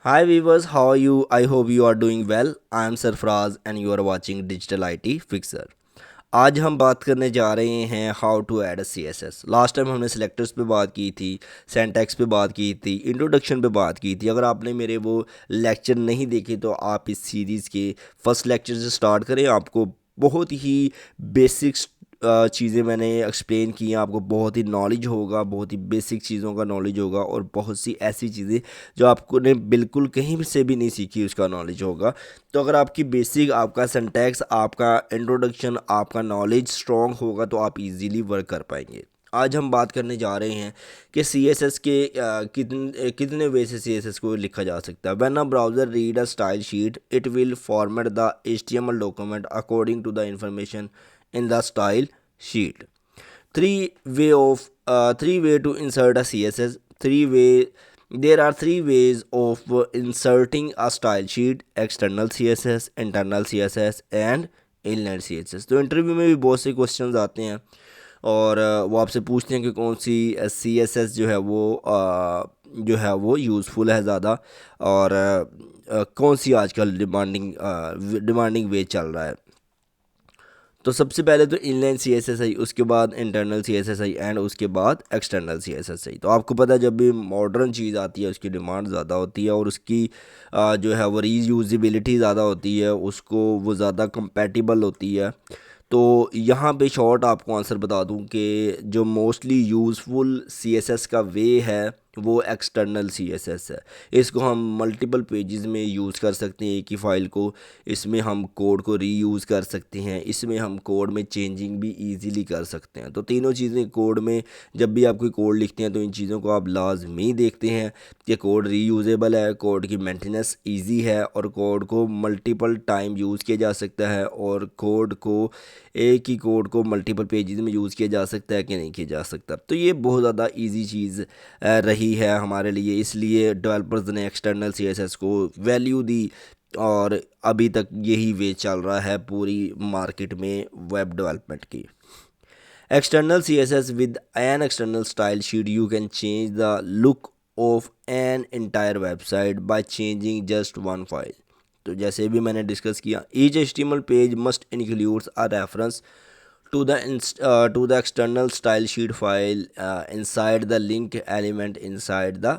Hi viewers, how are you? I hope you are doing well. I am Sarfraz and you are watching Digital IT Fixer. आज हम बात करने जा रहे हैं how to add C S S. Last time हमने selectors पे बात की थी, सेंटेक्स पे बात की थी, इंट्रोडक्शन पे बात की थी। अगर आपने मेरे वो लेक्चर नहीं देखे तो आप इस सीरीज़ के फर्स्ट लेक्चर से स्टार्ट करें। आपको बहुत ही बेसिक्स चीज़ें मैंने एक्सप्लेन की हैं, आपको बहुत ही नॉलेज होगा, बहुत ही बेसिक चीज़ों का नॉलेज होगा और बहुत सी ऐसी चीज़ें जो आपको ने बिल्कुल कहीं से भी नहीं सीखी उसका नॉलेज होगा। तो अगर आपकी बेसिक, आपका सिंटैक्स, आपका इंट्रोडक्शन, आपका नॉलेज स्ट्रॉन्ग होगा तो आप इजीली वर्क कर पाएंगे। आज हम बात करने जा रहे हैं कि सी एस एस के कितने वे से सी एस एस को लिखा जा सकता है। When a browser read a style sheet it will format the H T M L document according to the information in the style sheet. Three way to insert a css. Three way There are three ways of inserting a style sheet: external css, internal css and inline css. तो interview में भी बहुत से questions आते हैं और वो आपसे पूछते हैं कि कौन सी सी एस एस जो है वो यूज़फुल है ज़्यादा, और कौन सी आजकल डिमांडिंग वे चल रहा है। तो सबसे पहले तो इनलाइन सी एस एस आई, उसके बाद इंटरनल सी एस एस आई एंड उसके बाद एक्सटर्नल सी एस एस आई। तो आपको पता है जब भी मॉडर्न चीज़ आती है उसकी डिमांड ज़्यादा होती है और उसकी जो है वो रीयूजिबिलिटी ज़्यादा होती है, उसको वो ज़्यादा कंपैटिबल होती है। तो यहाँ पे शॉर्ट आपको आंसर बता दूँ कि जो mostly useful C S S का वे है वो एक्सटर्नल सी एस एस है। इसको हम मल्टीपल पेजेस में यूज़ कर सकते हैं, एक ही फ़ाइल को। इसमें हम कोड को रीयूज़ कर सकते हैं, इसमें हम कोड में चेंजिंग भी इजीली कर सकते हैं। तो तीनों चीज़ें कोड में, जब भी आप कोई कोड लिखते हैं तो इन चीज़ों को आप लाजमी देखते हैं कि कोड रीयूजेबल है, कोड की मेंटेनेंस ईजी है और कोड को मल्टीपल टाइम यूज़ किया जा सकता है, और कोड को एक ही कोड को मल्टीपल पेजेस में यूज़ किया जा सकता है कि नहीं किया जा सकता। तो ये बहुत ज़्यादा ईजी चीज़ रही है हमारे लिए, इसलिए डेवलपर्स ने एक्सटर्नल सी एस एस को वैल्यू दी और अभी तक यही वे चल रहा है पूरी मार्केट में वेब डेवलपमेंट की। External CSS: with an external style sheet, you can change the look of an entire website by changing just one file. तो जैसे भी मैंने डिस्कस किया, each HTML page must includes a reference to the external style sheet file inside the link element inside the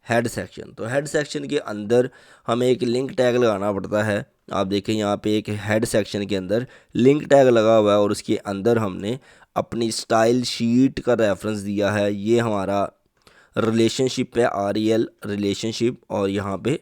head section. तो head section के अंदर हमें एक लिंक टैग लगाना पड़ता है। आप देखें यहाँ पे एक हेड सेक्शन के अंदर लिंक टैग लगा हुआ है और उसके अंदर हमने अपनी स्टाइल शीट का रेफरेंस दिया है। ये हमारा रिलेशनशिप है, आर ई एल रिलेशनशिप, और यहाँ पे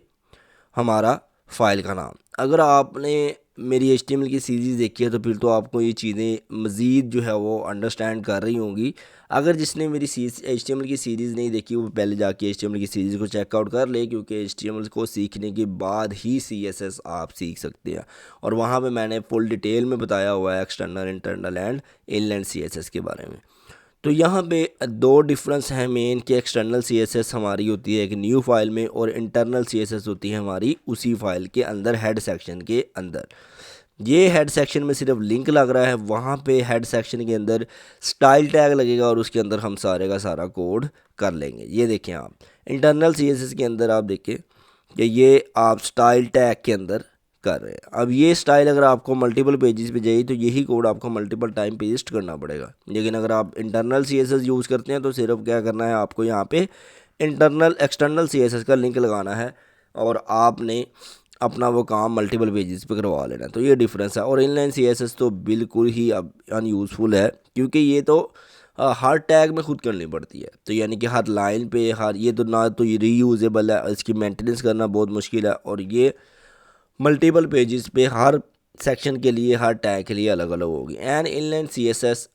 हमारा फ़ाइल का नाम। अगर आपने मेरी एच टी एम एल की सीरीज़ देखी है तो फिर तो आपको ये चीज़ें मज़ीद जो है वो अंडरस्टैंड कर रही होंगी। अगर जिसने मेरी एच टी एम एल की सीरीज़ नहीं देखी वो पहले जाके एच टी एम एल की सीरीज़ को चेकआउट कर ले, क्योंकि एच टी एम एल को सीखने के बाद ही सी एस एस आप सीख सकते हैं। और वहाँ पे मैंने फुल डिटेल में बताया हुआ है external, internal and inline C S S के बारे में। तो यहाँ पे दो डिफरेंस हैं मेन, कि एक्सटर्नल सीएसएस हमारी होती है एक न्यू फाइल में और इंटरनल सीएसएस होती है हमारी उसी फाइल के अंदर हेड सेक्शन के अंदर। ये हेड सेक्शन में सिर्फ लिंक लग रहा है, वहाँ पे हेड सेक्शन के अंदर स्टाइल टैग लगेगा और उसके अंदर हम सारे का सारा कोड कर लेंगे। ये देखें आप इंटरनल सीएसएस के अंदर आप देखें कि ये आप स्टाइल टैग के अंदर कर रहे हैं। अब ये स्टाइल अगर आपको मल्टीपल पेजेस पे चाहिए तो यही कोड आपको मल्टीपल टाइम पेस्ट करना पड़ेगा। लेकिन अगर आप इंटरनल सीएसएस यूज़ करते हैं तो सिर्फ क्या करना है, आपको यहाँ पे एक्सटर्नल सीएसएस का लिंक लगाना है और आपने अपना वो काम मल्टीपल पेजेस पे करवा लेना है। तो ये डिफरेंस है। और इनलाइन सीएसएस तो बिल्कुल ही अब अनयूज़फुल है, क्योंकि ये तो हर टैग में खुद करनी पड़ती है। तो यानी कि हर लाइन पे, हर, ये तो ना तो ये रीयूजेबल है, इसकी मेंटेनेंस करना बहुत मुश्किल है, और ये मल्टीपल पेजेस पे हर सेक्शन के लिए, हर टैग के लिए अलग अलग होगी। And inline C S S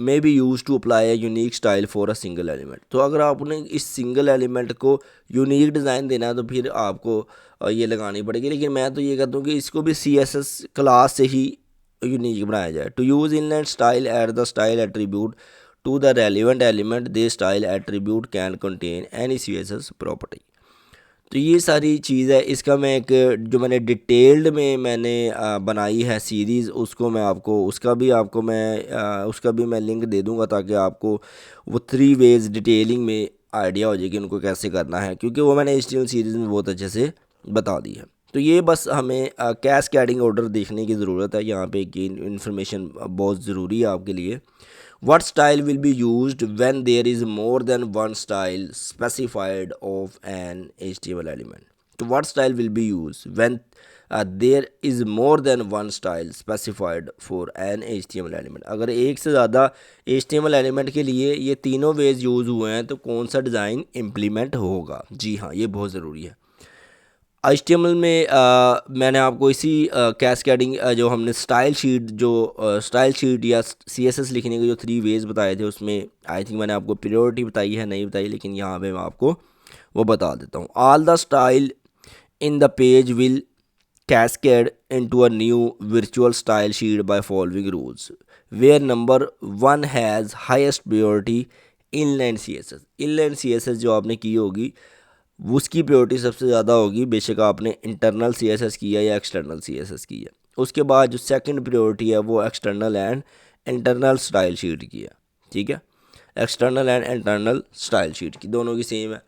में be use to apply a unique style for a single element. तो अगर आपने इस सिंगल एलिमेंट को यूनिक डिज़ाइन देना है तो फिर आपको ये लगानी पड़ेगी। लेकिन मैं तो ये कहता हूँ कि इसको भी सी एस एस क्लास से ही यूनिक बनाया जाए। To use inline style at the style attribute to the relevant element, they style attribute can contain any C S S property. तो ये सारी चीज़ है। इसका मैं एक, जो मैंने डिटेल्ड में मैंने बनाई है सीरीज़, उसको मैं आपको, उसका भी मैं लिंक दे दूंगा ताकि आपको वो थ्री वेज डिटेलिंग में आइडिया हो जाए कि उनको कैसे करना है, क्योंकि वो मैंने HTML सीरीज़ में बहुत अच्छे से बता दी है। तो ये बस हमें कैस्केडिंग ऑर्डर देखने की ज़रूरत है। यहाँ पे एक इन्फॉर्मेशन बहुत ज़रूरी है आपके लिए। What style will be used when there is more than one style specified of an HTML element? So what style will be used when there is more than one style specified for an HTML element? अगर एक से ज़्यादा HTML element के लिए ये तीनों veg use हुए हैं तो कौन सा डिज़ाइन इम्प्लीमेंट होगा? जी हाँ, ये बहुत ज़रूरी है। HTML में मैंने आपको इसी कैस्केडिंग जो हमने स्टाइल शीट या CSS लिखने के जो 3 वेज बताए थे, उसमें आई थिंक मैंने आपको प्रायोरिटी बताई है, नहीं बताई, लेकिन यहाँ पे मैं आपको वो बता देता हूँ। All the style in the page will cascade into a new virtual style sheet by following rules, where number 1 has highest priority inline CSS। inline CSS जो आपने की होगी उसकी प्रायोरिटी सबसे ज़्यादा होगी, बेशक आपने इंटरनल CSS किया या एक्सटर्नल CSS की है। उसके बाद जो सेकंड प्रायोरिटी है वो external and internal style sheet की है। ठीक है, external and internal style sheet की दोनों की सेम है।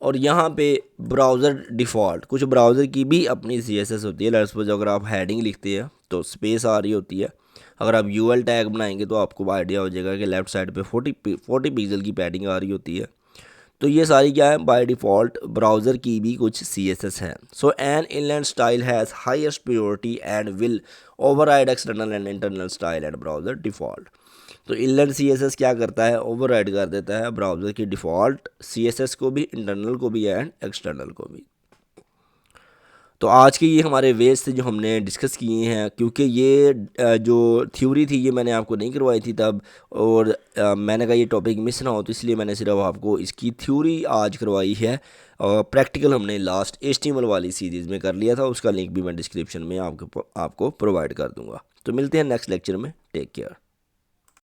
और यहाँ पे ब्राउज़र डिफ़ॉल्ट, कुछ ब्राउज़र की भी अपनी CSS होती है। लेट्स सपोज अगर आप हेडिंग लिखते हैं तो स्पेस आ रही होती है। अगर आप UL टैग बनाएंगे तो आपको आइडिया हो जाएगा कि लेफ़्ट साइड पे 40 पिक्सल की पैडिंग आ रही होती है। तो ये सारी क्या है, बाय डिफ़ॉल्ट ब्राउज़र की भी कुछ CSS है। So an inline style has highest priority and will override external and internal style and browser default. तो इनलाइन CSS क्या करता है, ओवरराइड कर देता है ब्राउज़र की डिफ़ॉल्ट CSS को भी, इंटरनल को भी एंड एक्सटर्नल को भी। तो आज के ये हमारे वेज थे जो हमने डिस्कस किए हैं, क्योंकि ये जो थ्योरी थी ये मैंने आपको नहीं करवाई थी तब, और मैंने कहा ये टॉपिक मिस ना हो, तो इसलिए मैंने सिर्फ आपको इसकी थ्योरी आज करवाई है। और प्रैक्टिकल हमने लास्ट HTML वाली सीरीज़ में कर लिया था, उसका लिंक भी मैं डिस्क्रिप्शन में आपको प्रोवाइड कर दूँगा। तो मिलते हैं नेक्स्ट लेक्चर में, टेक केयर।